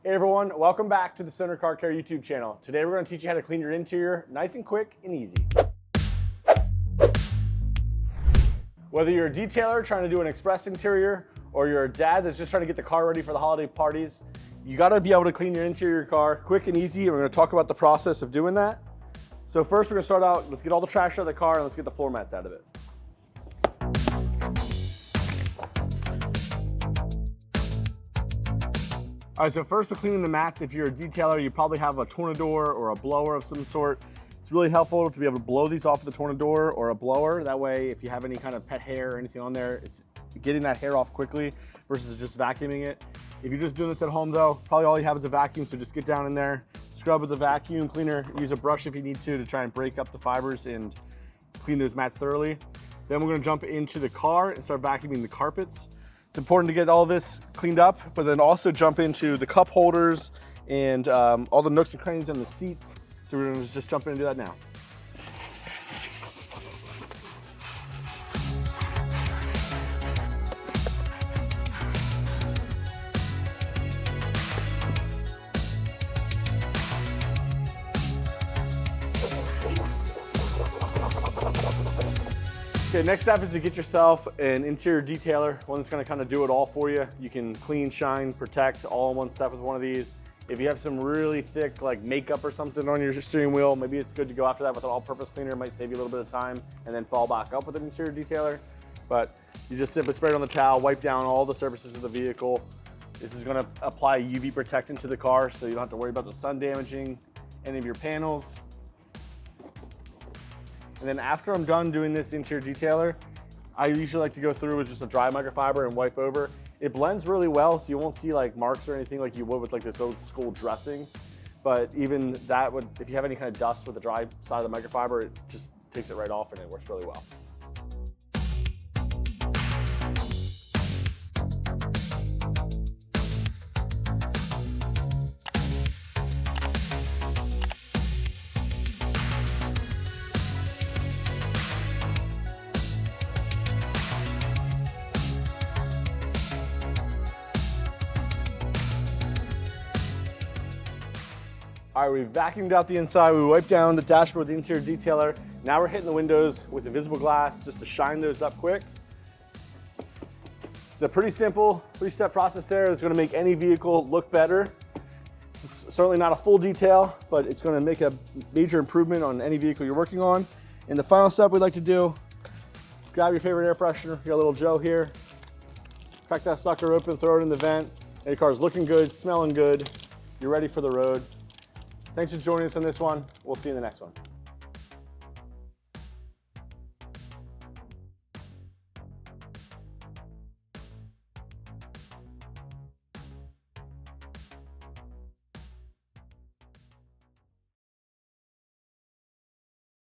Hey everyone, welcome back to the Stoner Car Care YouTube channel. Today we're going to teach you how to clean your interior nice and quick and easy. Whether you're a detailer trying to do an express interior or you're a dad that's just trying to get the car ready for the holiday parties, you got to be able to clean your interior car quick and easy, and we're going to talk about the process of doing that. So first we're going to start out, let's get all the trash out of the car and let's get the floor mats out of it. All right, so first we're cleaning the mats. If you're a detailer, you probably have a tornador or a blower of some sort. It's really helpful to be able to blow these off with a tornador or a blower. That way, if you have any kind of pet hair or anything on there, it's getting that hair off quickly versus just vacuuming it. If you're just doing this at home though, probably all you have is a vacuum, so just get down in there, scrub with a vacuum cleaner, use a brush if you need to try and break up the fibers and clean those mats thoroughly. Then we're gonna jump into the car and start vacuuming the carpets. It's important to get all this cleaned up, but then also jump into the cup holders and all the nooks and crannies on the seats. So we're gonna just jump in and do that now. Okay, next step is to get yourself an interior detailer, one that's gonna kind of do it all for you. You can clean, shine, protect all in one step with one of these. If you have some really thick like makeup or something on your steering wheel, maybe it's good to go after that with an all-purpose cleaner. It might save you a little bit of time and then fall back up with an interior detailer. But you just simply spray it on the towel, wipe down all the surfaces of the vehicle. This is gonna apply UV protectant to the car so you don't have to worry about the sun damaging any of your panels. And then after I'm done doing this interior detailer, I usually like to go through with just a dry microfiber and wipe over. It blends really well, so you won't see like marks or anything like you would with like this old school dressings. But even that would, if you have any kind of dust with the dry side of the microfiber, it just takes it right off and it works really well. All right, we vacuumed out the inside, we wiped down the dashboard with the interior detailer. Now we're hitting the windows with invisible glass just to shine those up quick. It's a pretty simple three-step process there that's gonna make any vehicle look better. It's certainly not a full detail, but it's gonna make a major improvement on any vehicle you're working on. And the final step we'd like to do, grab your favorite air freshener, you got a little Joe here, crack that sucker open, throw it in the vent, and your car's looking good, smelling good, you're ready for the road. Thanks for joining us on this one. We'll see you in the next one.